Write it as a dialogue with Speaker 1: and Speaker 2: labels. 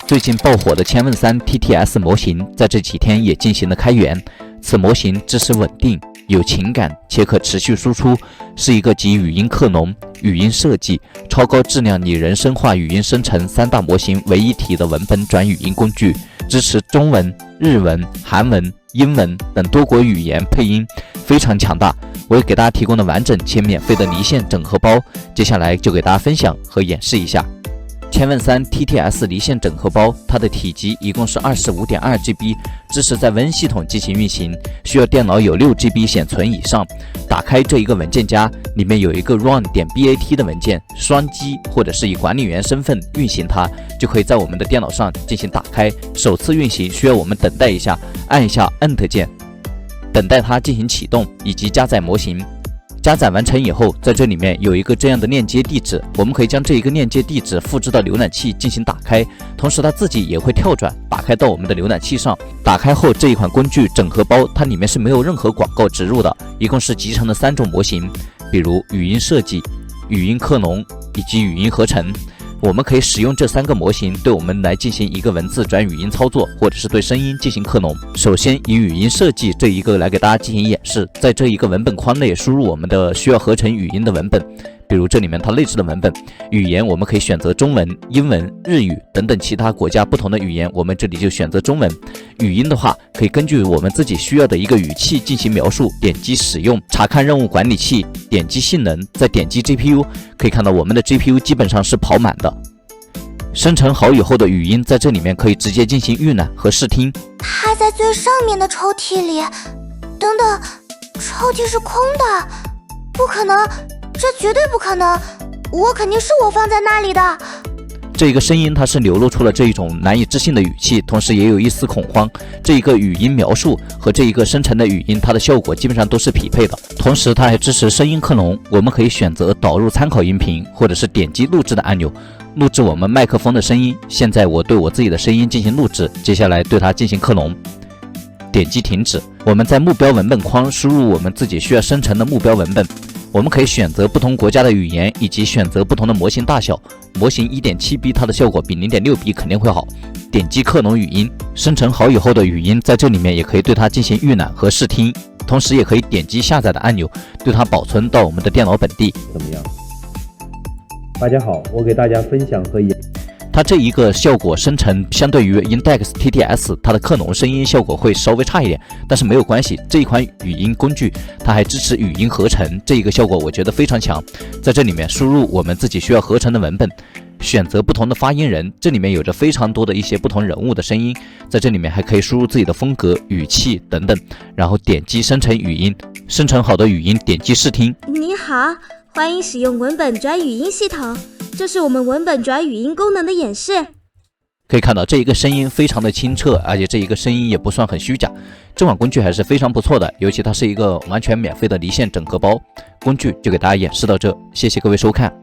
Speaker 1: 最近爆火的千问3 TTS 模型在这几天也进行了开源。此模型知识稳定，有情感且可持续输出，是一个集语音克隆、语音设计、超高质量拟人深化语音生成3大模型为一体的文本转语音工具，支持中文、日文、韩文、英文等多国语言配音，非常强大。我也给大家提供了完整且免费的离线整合包，接下来就给大家分享和演示一下。千问3 TTS 离线整合包，它的体积一共是 25.2GB， 支持在 Win 系统进行运行，需要电脑有 6GB 显存以上。打开这一个文件夹，里面有一个 run.bat 的文件，双击或者是以管理员身份运行它，就可以在我们的电脑上进行打开。首次运行需要我们等待一下，按一下 Enter 键，等待它进行启动以及加载模型。加载完成以后，在这里面有一个这样的链接地址，我们可以将这一个链接地址复制到浏览器进行打开，同时它自己也会跳转打开到我们的浏览器上。打开后，这一款工具整合包它里面是没有任何广告植入的，一共是集成了3种模型，比如语音设计、语音克隆以及语音合成。我们可以使用这3个模型对我们来进行一个文字转语音操作，或者是对声音进行克隆。首先以语音设计这一个来给大家进行演示，在这一个文本框内输入我们的需要合成语音的文本，比如这里面它内置的文本语言，我们可以选择中文、英文、日语等等其他国家不同的语言，我们这里就选择中文。语音的话可以根据我们自己需要的一个语气进行描述，点击使用，查看任务管理器，点击性能，再点击 GPU， 可以看到我们的 GPU 基本上是跑满的。生成好以后的语音在这里面可以直接进行预览和试听。
Speaker 2: 它在最上面的抽屉里。等等，抽屉是空的，不可能，这绝对不可能，肯定是我放在那里的。
Speaker 1: 这一个声音它是流露出了这一种难以置信的语气，同时也有一丝恐慌。这一个语音描述和这一个生成的语音，它的效果基本上都是匹配的。同时它还支持声音克隆，我们可以选择导入参考音频，或者是点击录制的按钮，录制我们麦克风的声音。现在我对我自己的声音进行录制，接下来对它进行克隆，点击停止。我们在目标文本框输入我们自己需要生成的目标文本，我们可以选择不同国家的语言，以及选择不同的模型大小。模型 1.7B 它的效果比 0.6B 肯定会好。点击克隆语音，生成好以后的语音在这里面也可以对它进行预览和试听，同时也可以点击下载的按钮，对它保存到我们的电脑本地。
Speaker 3: 怎么样？大家好，我给大家分享和演。
Speaker 1: 它这一个效果生成相对于 Index TTS 它的克隆声音效果会稍微差一点，但是没有关系，这一款语音工具它还支持语音合成，这一个效果我觉得非常强。在这里面输入我们自己需要合成的文本，选择不同的发音人，这里面有着非常多的一些不同人物的声音，在这里面还可以输入自己的风格、语气等等，然后点击生成语音，生成好的语音点击试听。
Speaker 4: 你好，欢迎使用文本转语音系统，这是我们文本转语音功能的演示。
Speaker 1: 可以看到这一个声音非常的清澈，而且这一个声音也不算很虚假，这款工具还是非常不错的，尤其它是一个完全免费的离线整合包工具，就给大家演示到这，谢谢各位收看。